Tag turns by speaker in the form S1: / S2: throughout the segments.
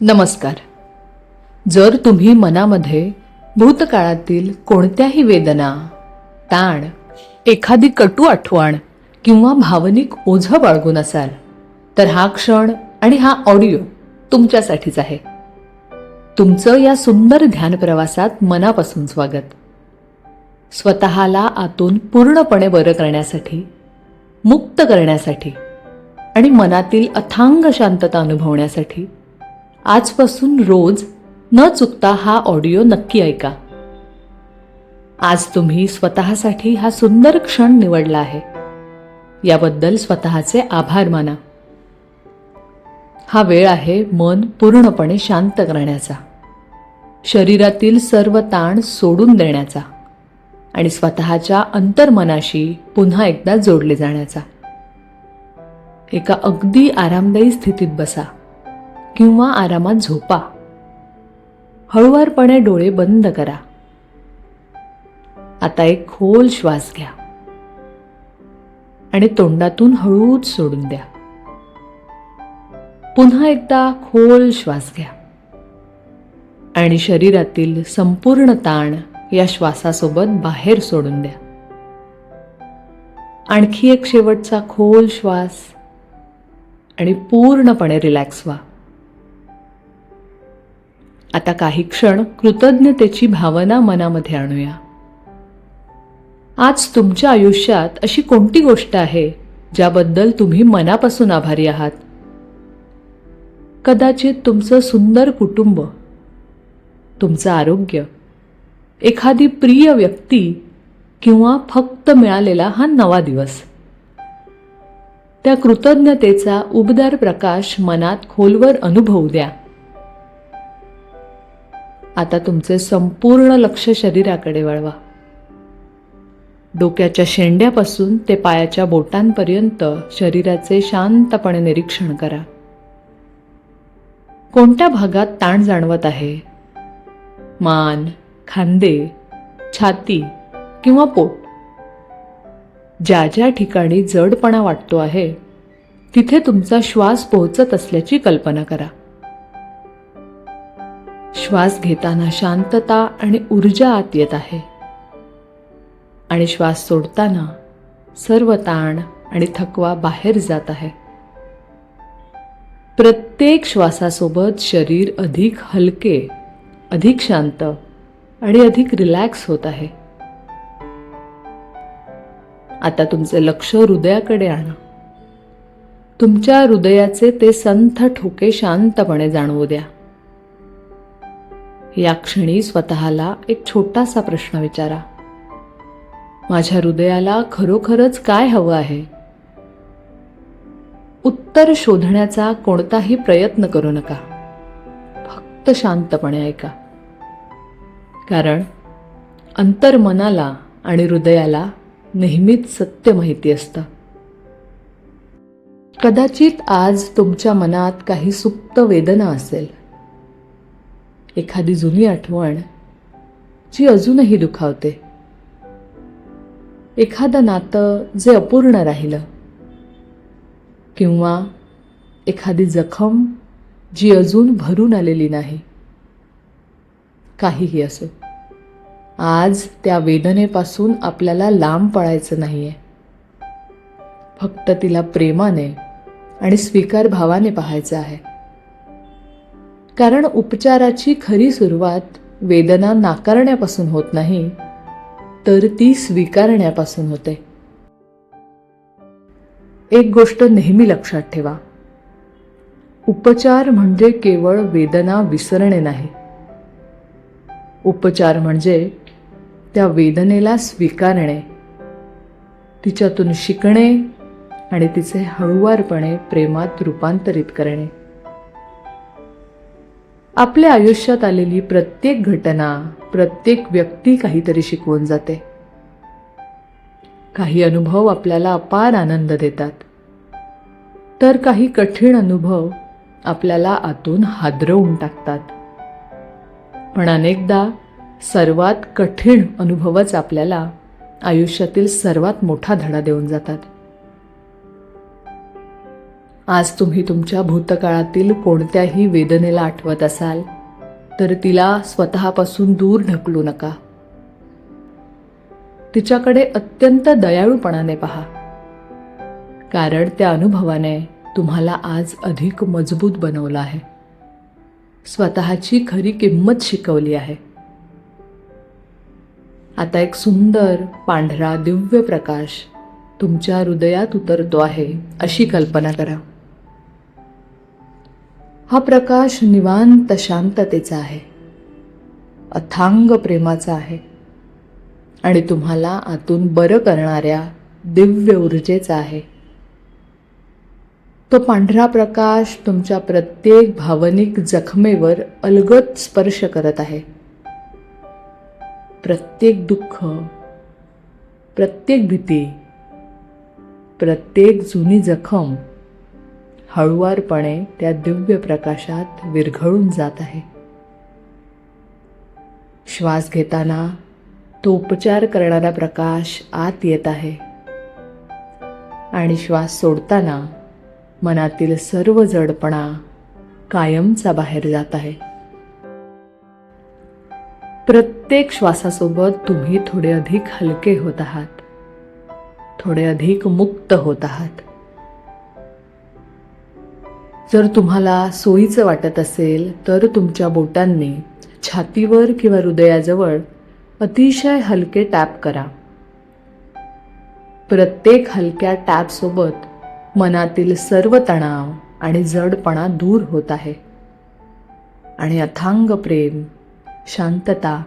S1: नमस्कार. जर तुम्ही मनामध्ये भूतकाळातील कोणत्याही वेदना, ताण, एखादी कटू आठवण किंवा भावनिक ओझं बाळगून असाल तर हा क्षण आणि हा ऑडिओ तुमच्यासाठीच आहे. तुमचं या सुंदर ध्यान प्रवासात मनापासून स्वागत. स्वतःला आतून पूर्णपणे बरं करण्यासाठी, मुक्त करण्यासाठी आणि मनातील अथांग शांतता अनुभवण्यासाठी आजपासून रोज न चुकता हा ऑडिओ नक्की ऐका. आज तुम्ही स्वतःसाठी हा सुंदर क्षण निवडला आहे, याबद्दल स्वतःचे आभार माना. हा वेळ आहे मन पूर्णपणे शांत करण्याचा, शरीरातील सर्व ताण सोडून देण्याचा आणि स्वतःच्या अंतर्मनाशी पुन्हा एकदा जोडले जाण्याचा. एका अगदी आरामदायी स्थितीत बसा किंवा आरामात झोपा. हळुवारपणे डोळे बंद करा. आता एक खोल श्वास घ्या आणि तोंडातून हळूच सोडून द्या. पुन्हा एकदा खोल श्वास घ्या आणि शरीरातील संपूर्ण ताण या श्वासासोबत बाहेर सोडून द्या. आणखी एक शेवटचा खोल श्वास आणि पूर्णपणे रिलॅक्स व्हा. आता काही क्षण कृतज्ञतेची भावना मनामध्ये आणूया. आज तुमच्या आयुष्यात अशी कोणती गोष्ट आहे ज्याबद्दल तुम्ही मनापासून आभारी आहात? कदाचित तुमचं सुंदर कुटुंब, तुमचं आरोग्य, एखादी प्रिय व्यक्ती किंवा फक्त मिळालेला हा नवा दिवस. त्या कृतज्ञतेचा उबदार प्रकाश मनात खोलवर अनुभवू द्या. आता तुमचे संपूर्ण लक्ष शरीराकडे वळवा. डोक्याच्या शेंड्यापासून ते पायाच्या बोटांपर्यंत शरीराचे शांतपणे निरीक्षण करा. कोणत्या भागात ताण जाणवत आहे? मान, खांदे, छाती किंवा पोट? ज्या ज्या ठिकाणी जडपणा वाटतो आहे तिथे तुमचा श्वास पोहोचत असल्याची कल्पना करा. श्वास घेताना शांतता आणि ऊर्जा आत येत आहे आणि श्वास सोडताना सर्व ताण आणि थकवा बाहेर जात आहे. प्रत्येक श्वासासोबत शरीर अधिक हलके, अधिक शांत आणि अधिक रिलॅक्स होत आहे. आता तुमचे लक्ष हृदयाकडे आणा. तुमच्या हृदयाचे ते संथ ठोके शांतपणे जाणवू द्या. या क्षणी स्वतःला एक छोटासा प्रश्न विचारा. माझ्या हृदयाला खरोखरच काय हवं आहे? उत्तर शोधण्याचा कोणताही प्रयत्न करू नका. फक्त शांतपणे ऐका. कारण अंतर्मनाला आणि हृदयाला नेहमीच सत्य माहिती असतं. कदाचित आज तुमच्या मनात काही सुप्त वेदना असेल. एखादी जुनी आठवण जी अजूनही दुखावते. एखादं नातं जे अपूर्ण राहिलं. किंवा एखादी जखम जी अजून भरून आलेली नाही. काहीही असो, आज त्या वेदनेपासून आपल्याला लांब पळायचं नाहीये. फक्त तिला प्रेमाने आणि स्वीकार भावाने पाहायचं आहे. कारण उपचाराची खरी सुरुवात वेदना नाकारण्यापासून होत नाही, तर ती स्वीकारण्यापासून होते. एक गोष्ट नेहमी लक्षात ठेवा. उपचार म्हणजे केवळ वेदना विसरणे नाही. उपचार म्हणजे त्या वेदनेला स्वीकारणे, तिच्यातून शिकणे आणि तिचे हळुवारपणे प्रेमात रूपांतरित करणे. आपल्या आयुष्यात आलेली प्रत्येक घटना, प्रत्येक व्यक्ती काहीतरी शिकवून जाते. काही अनुभव आपल्याला अपार आनंद देतात, तर काही कठीण अनुभव आपल्याला आतून हादरवून टाकतात. पण अनेकदा सर्वात कठीण अनुभवच आपल्याला आयुष्यातील सर्वात मोठा धडा देऊन जातात. आज तुम्ही तुमच्या भूतकाळातील कोणत्याही वेदनेला आठवत असाल तर तिला स्वतःपासून दूर ढकलू नका. तिच्याकडे अत्यंत दयाळूपणाने पहा, कारण त्या अनुभवाने तुम्हाला आज अधिक मजबूत बनवलं आहे, स्वतःची खरी किंमत शिकवली आहे. आता एक सुंदर पांढरा दिव्य प्रकाश तुमच्या हृदयात उतरतो आहे अशी कल्पना करा. हा प्रकाश निवांत शांततेचा आहे, अथांग प्रेमाचा आहे आणि तुम्हाला आतून बरं करणाऱ्या दिव्य ऊर्जेचा आहे. तो पांढरा प्रकाश तुमच्या प्रत्येक भावनिक जखमेवर अलगद स्पर्श करत आहे. प्रत्येक दुःख, प्रत्येक भीती, प्रत्येक जुनी जखम हळुवारपणे त्या दिव्य प्रकाशात विरघळून जात आहे. श्वास घेताना तो उपचार करणारा प्रकाश आत येत आहे आणि श्वास सोडताना मनातील सर्व जडपणा कायमचा बाहेर जात आहे. प्रत्येक श्वासासोबत तुम्ही थोडे अधिक हलके होत आहात, थोडे अधिक मुक्त होत आहात. जर तुम्हाला सोयीचं वाटत असेल तर तुमच्या बोटांनी छातीवर किंवा हृदयाजवळ अतिशय हलके टॅप करा. प्रत्येक हलक्या टॅपसोबत मनातील सर्व तणाव आणि जडपणा दूर होत आहे आणि अथांग प्रेम, शांतता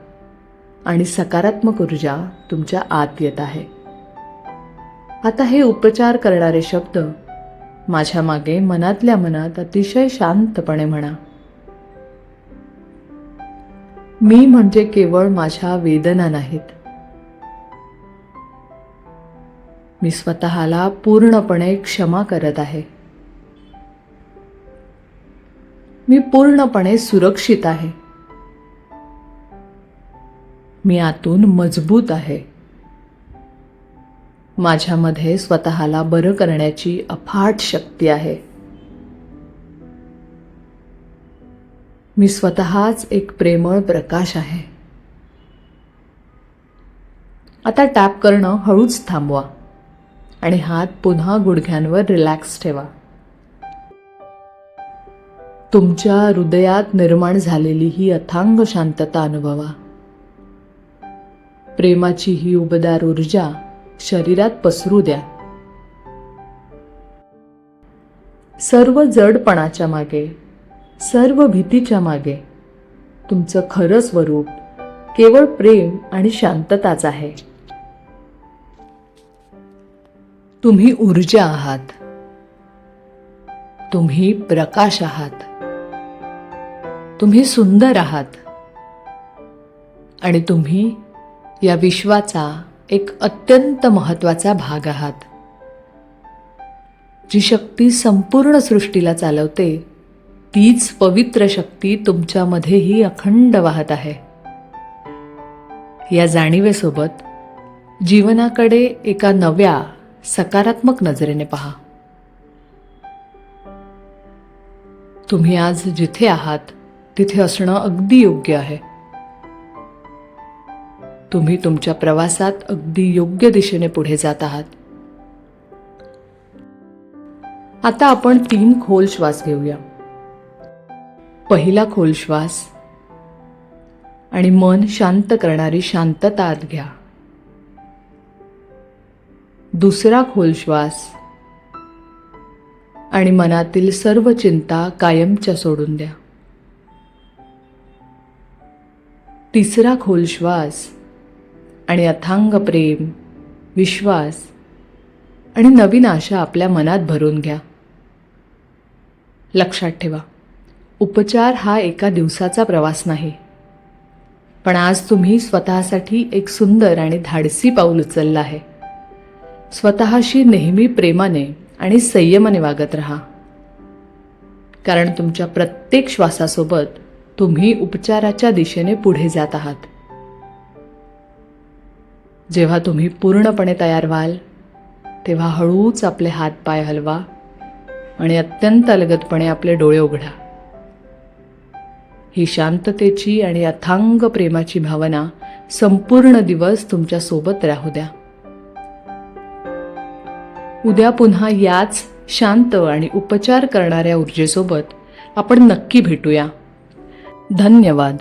S1: आणि सकारात्मक ऊर्जा तुमच्या आत येत आहे. आता हे उपचार करणारे शब्द माझ्या मागे मनातल्या मनात अतिशय शांतपणे म्हणा. मी म्हणजे केवळ माझ्या वेदना नाहीत. मी स्वतःला पूर्णपणे क्षमा करत आहे. मी पूर्णपणे सुरक्षित आहे. मी आतून मजबूत आहे. माझ्यामध्ये स्वतःला बरं करण्याची अफाट शक्ती आहे. मी स्वतःच एक प्रेमळ प्रकाश आहे. आता टॅप करणं हळूच थांबवा आणि हात पुन्हा गुडघ्यांवर रिलॅक्स ठेवा. तुमच्या हृदयात निर्माण झालेली ही अथांग शांतता अनुभवा. प्रेमाची ही उबदार ऊर्जा शरीरात पसरू द्या. सर्व जडपणाच्या मागे, सर्व भीतीच्या मागे तुमचं खरं स्वरूप केवळ प्रेम आणि शांतताच आहे. तुम्ही ऊर्जा आहात. तुम्ही प्रकाश आहात. तुम्ही सुंदर आहात आणि तुम्ही या विश्वाचा एक अत्यंत महत्त्वाचा भाग आहात. जी शक्ती संपूर्ण सृष्टीला चालवते तीच पवित्र शक्ती तुमच्यामध्येही अखंड वाहत आहे. या जाणीवेसोबत जीवनाकडे एका नव्या सकारात्मक नजरेने पहा. तुम्ही आज जिथे आहात तिथे असणं अगदी योग्य आहे. तुम्ही तुमच्या प्रवासात अगदी योग्य दिशेने पुढे जात आहात. आता आपण 3 खोल श्वास घेऊया. पहिला खोल श्वास आणि मन शांत करणारी शांतता आत घ्या. दुसरा खोल श्वास आणि मनातील सर्व चिंता कायमच्या सोडून द्या. तिसरा खोल श्वास आणि अथांग प्रेम, विश्वास आणि नवीन आशा आपल्या मनात भरून घ्या. लक्षात ठेवा, उपचार हा एका दिवसाचा प्रवास नाही, पण आज तुम्ही स्वतःसाठी एक सुंदर आणि धाडसी पाऊल उचललं आहे. स्वतःशी नेहमी प्रेमाने आणि संयमाने वागत राहा, कारण तुमच्या प्रत्येक श्वासासोबत तुम्ही उपचाराच्या दिशेने पुढे जात आहात. जेव्हा तुम्ही पूर्णपणे तयार व्हाल तेव्हा हळूच आपले हात पाय हलवा आणि अत्यंत अलगदपणे आपले डोळे उघडा. ही शांततेची आणि अथांग प्रेमाची भावना संपूर्ण दिवस तुमच्या सोबत राहू द्या. उद्या पुन्हा याच शांत आणि उपचार करणाऱ्या ऊर्जेसोबत आपण नक्की भेटूया. धन्यवाद.